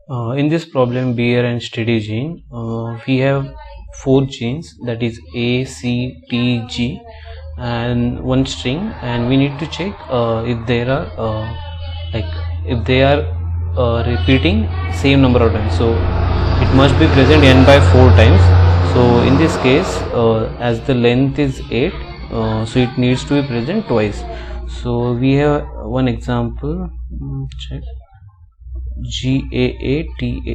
In this problem, Beer and Steady gene, we have 4 genes, that is A, C, T, G, and one string, and we need to check if there are if they are repeating same number of times. So it must be present n by 4 times. So in this case, as the length is 8, so it needs to be present twice. So we have one example. Check GAATAAA,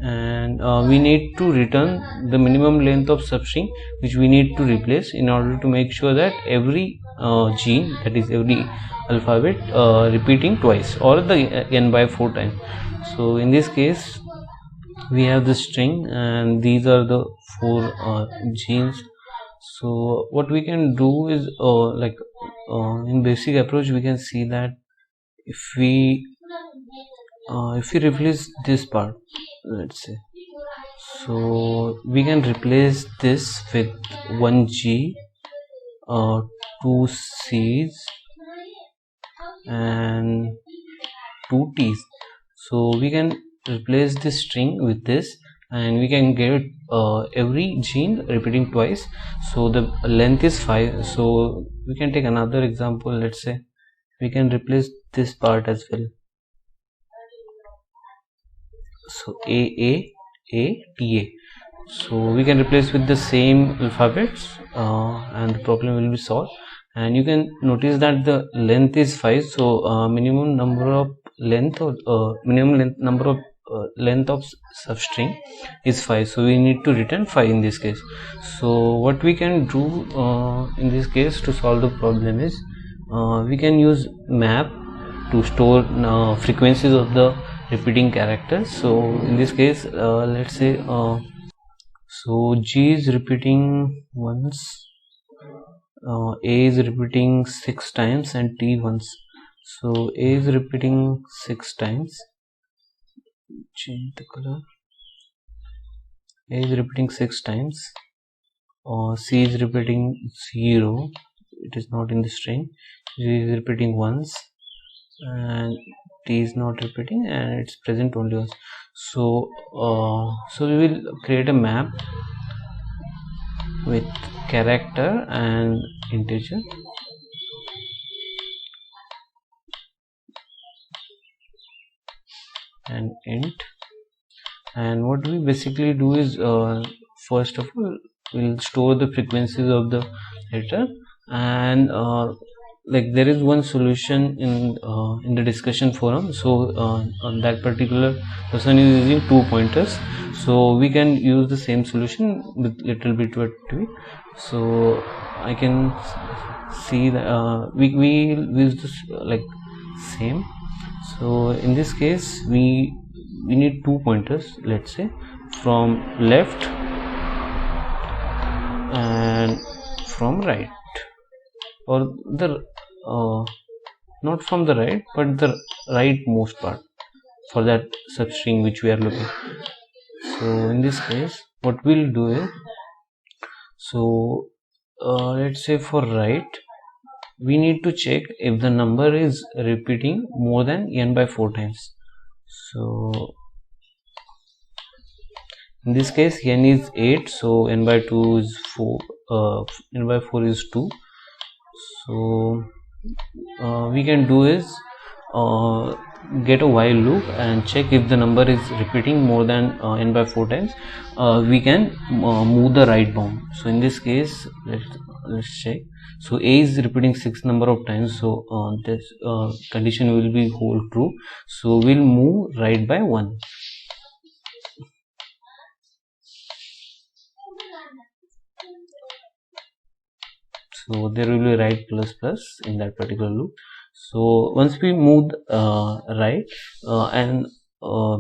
and we need to return the minimum length of substring which we need to replace in order to make sure that every gene, that is every alphabet, repeating twice or the n by 4 times. So in this case we have the string and these are the 4 genes. So what we can do is in basic approach we can see that if we replace this part, let's say, so we can replace this with 1 G, 2 C's and 2 T's. So we can replace this string with this and we can get every gene repeating twice. So the length is 5. So we can take another example. Let's say we can replace this part as well. So AAATA. So we can replace with the same alphabets and the problem will be solved. And you can notice that the length is 5. So minimum number of length or number of length of substring is 5. So we need to return 5 in this case. So what we can do in this case to solve the problem is we can use map to store frequencies of the repeating characters. So in this case let's say so G is repeating once, A is repeating 6 times and T once. So A is repeating 6 times, change the color, A is repeating 6 times, C is repeating 0, it is not in the string, G is repeating once and T is not repeating and it's present only once. So so we will create a map with character and integer, and int, and what we basically do is first of all we'll store the frequencies of the letter, and like there is one solution in the discussion forum. So on that particular person is using 2 pointers, so we can use the same solution with little bit of tweak. So I can see that we use this like same. So in this case we need 2 pointers, let's say from left and from right, or the not from the right but the rightmost part for that substring which we are looking. So in this case what we'll do is, so let's say for right we need to check if the number is repeating more than n by 4 times. So in this case n is 8, so n by 2 is 4, n by 4 is 2. So we can do is get a while loop and check if the number is repeating more than n by 4 times. We can move the right bound. So in this case let's check. So A is repeating 6 number of times, so this condition will be hold true. So we'll move right by 1. So there will be right plus plus in that particular loop. So once we move right and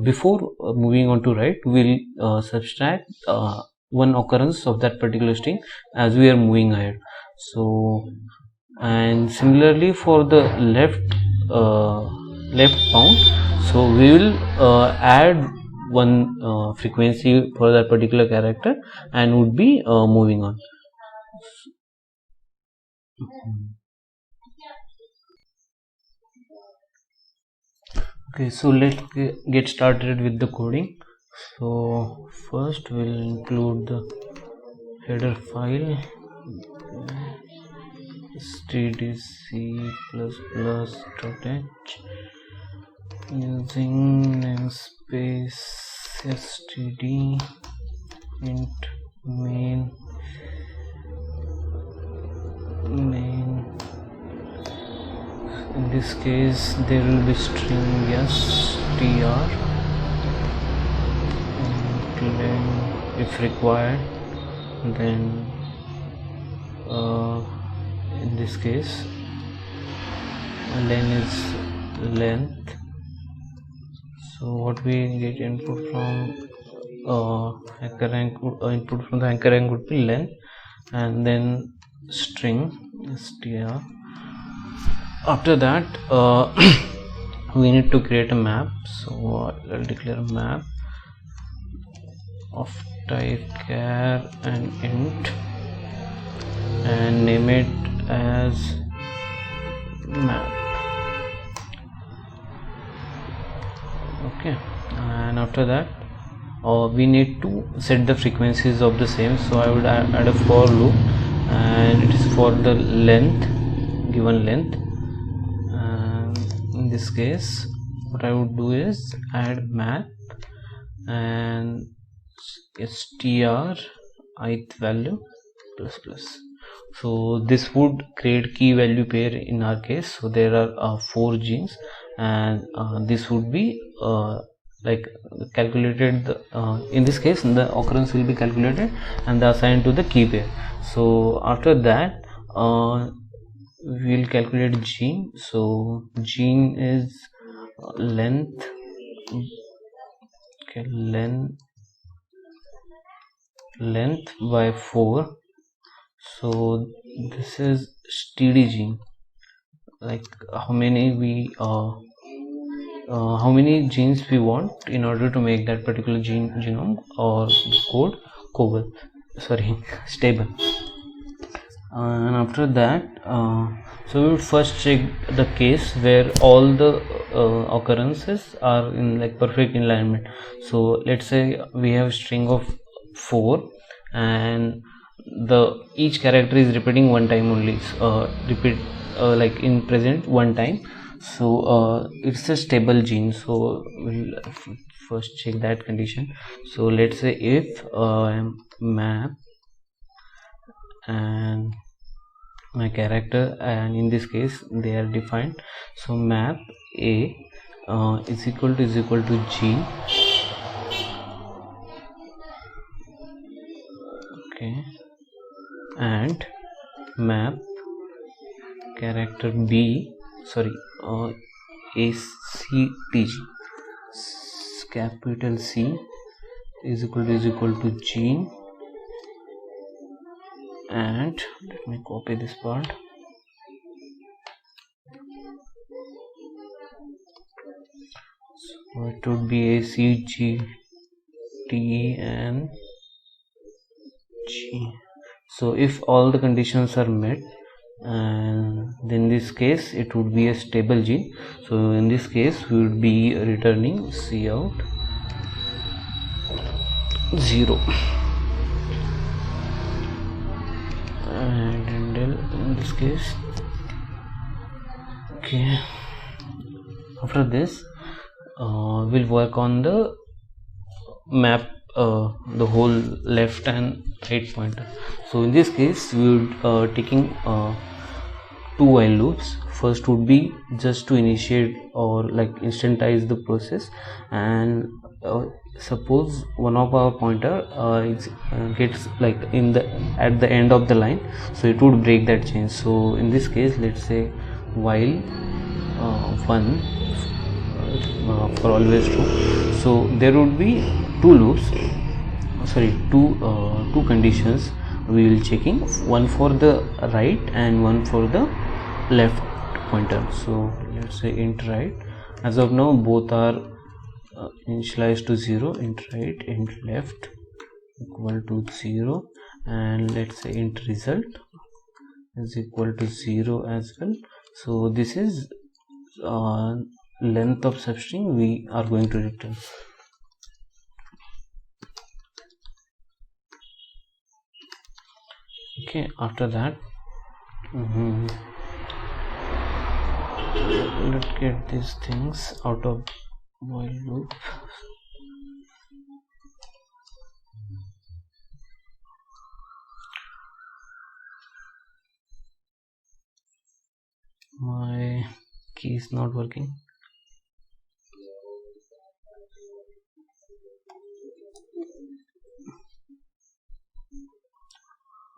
before moving on to right, we'll subtract one occurrence of that particular string as we are moving ahead. So and similarly for the left bound, so we will add one frequency for that particular character and would be moving on. Okay, so let's get started with the coding. So first we'll include the header file stdc++.h using namespace std int main. In this case there will be string str and then if required, then in this case len is length. So what we get input from input from the anchor rank would be length, and then string str. After that we need to create a map. So I'll declare a map of type char and int and name it as map. Okay, and after that we need to set the frequencies of the same. So I would add a for loop, and it is for the length, given length. And in this case what I would do is add map and str ith value ++. So this would create key value pair in our case. So there are 4 genes, and this would be like calculated in this case the occurrence will be calculated and assigned to the key pair. So after that we will calculate gene. So gene is length, okay, length by 4. So this is std gene, like how many genes we want in order to make that particular genome or the code stable. And after that so we will first check the case where all the occurrences are in like perfect alignment. So let's say we have a string of 4 and each character is repeating one time only, like in present one time. So it's a stable gene. So we'll first check that condition. So let's say if map and my character, and in this case they are defined. So map a is equal to gene, okay, and map character b actg, capital C is equal to gene. And let me copy this part. So it would be acgt and g. So if all the conditions are met, and in this case it would be a stable gene. So in this case we would be returning cout 0 and in this case, okay. After this we'll work on the map, the whole left and right pointer. So in this case we would taking 2 while loops. First would be just to initiate or like instantize the process, and suppose one of our pointer gets like at the end of the line, so it would break that chain. So in this case let's say while 1 for always true. So there would be 2 loops, two conditions we will checking, one for the right and one for the left pointer. So let's say int right. As of now both are initialized to 0. Int right, int left equal to 0, and let's say int result is equal to 0 as well. So this is length of substring we are going to return. Okay, after that let's get these things out of while loop. My key is not working.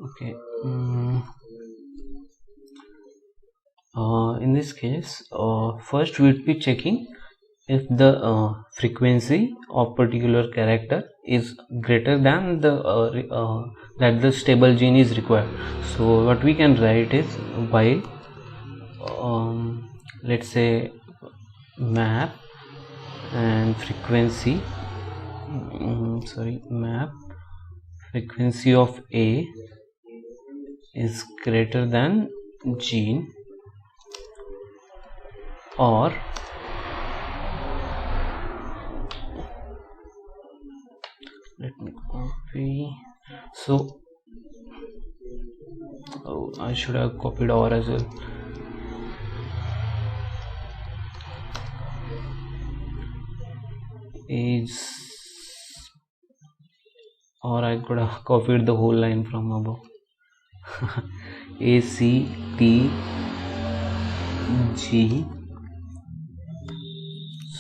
Okay, in this case first we would be checking if the frequency of particular character is greater than the that the stable gene is required. So what we can write is while let's say map and frequency map frequency of A is greater than gene, or let me copy. So I should have copied or as well. Is, or I could have copied the whole line from above. A C T G.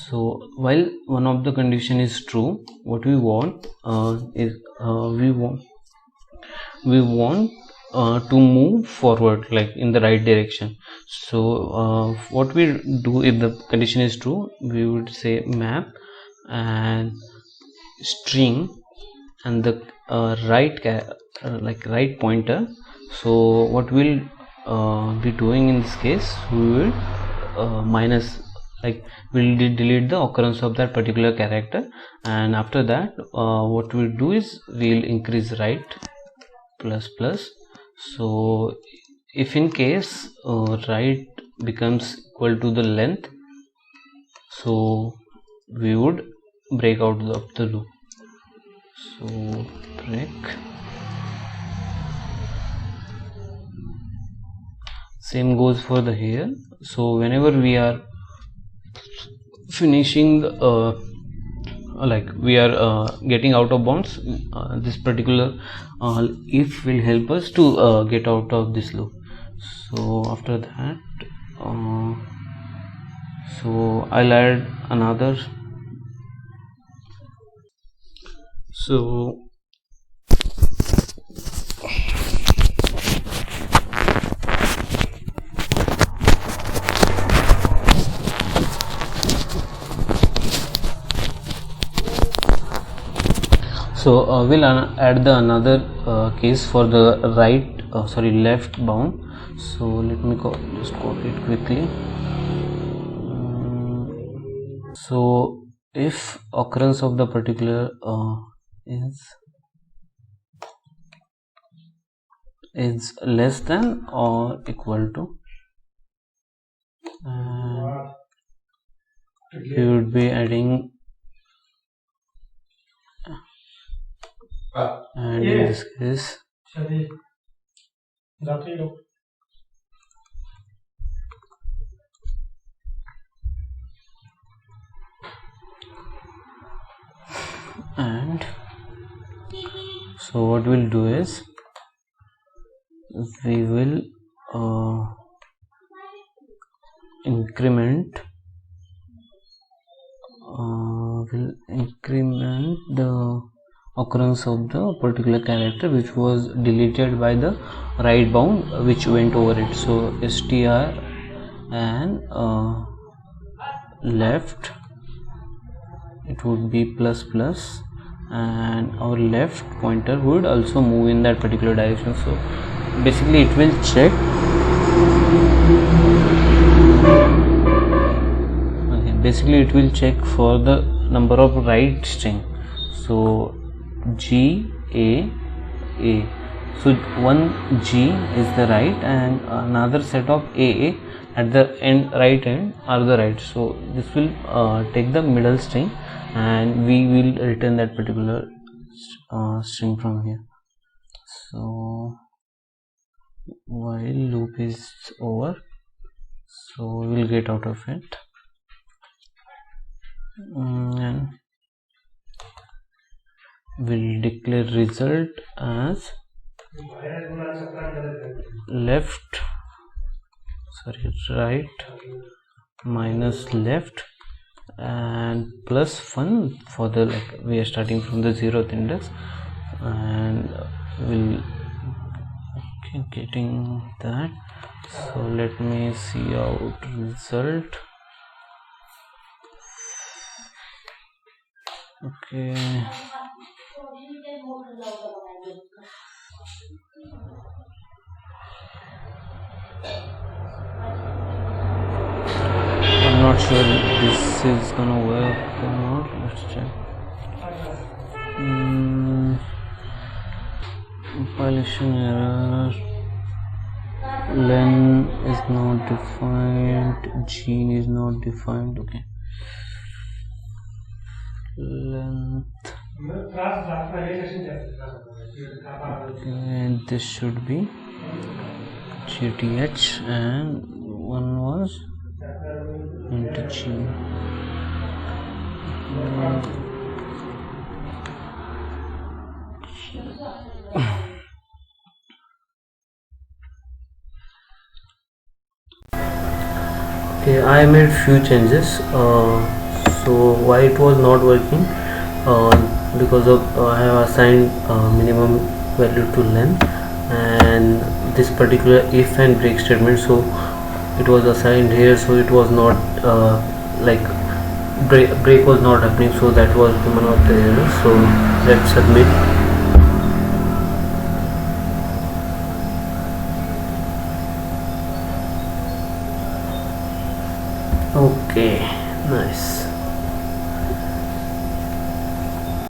So while one of the condition is true, what we want is we want to move forward, like in the right direction. So what we do if the condition is true, we would say map and string and the right pointer. So what we'll be doing in this case, we will minus, like we'll delete the occurrence of that particular character, and after that what we'll do is we'll increase right plus plus. So if in case right becomes equal to the length, so we would break out of the loop. So break. Same goes for the here. So whenever we are finishing like we are getting out of bounds, this particular if will help us to get out of this loop. So after that so I'll add another. So we'll add the another case for the left bound. So let me just copy it quickly. So if occurrence of the particular is less than or equal to, we would be adding, and in this case and so what we'll do is we will increment the occurrence of the particular character which was deleted by the right bound which went over it. So str and left, it would be plus plus, and our left pointer would also move in that particular direction. So basically it will check, for the number of right string. So G A A, so one G is the right and another set of AA at the right end are the right, so this will take the middle string and we will return that particular string from here. So while loop is over, so we will get out of it, and we'll declare result as right minus left and plus 1 for the, like, we are starting from the 0th index, and we'll getting that. So let me see out result. Okay, I'm not sure this is gonna work or not. Let's check. Compilation error. Len is not defined. Gene is not defined. Okay. Length. And this should be GTH, and one was into G. Okay, I made few changes. So why it was not working? Because of I have assigned minimum value to len, and this particular if and break statement, so it was assigned here, so it was not like break was not happening, so that was one of the errors. So let's submit. Okay, nice.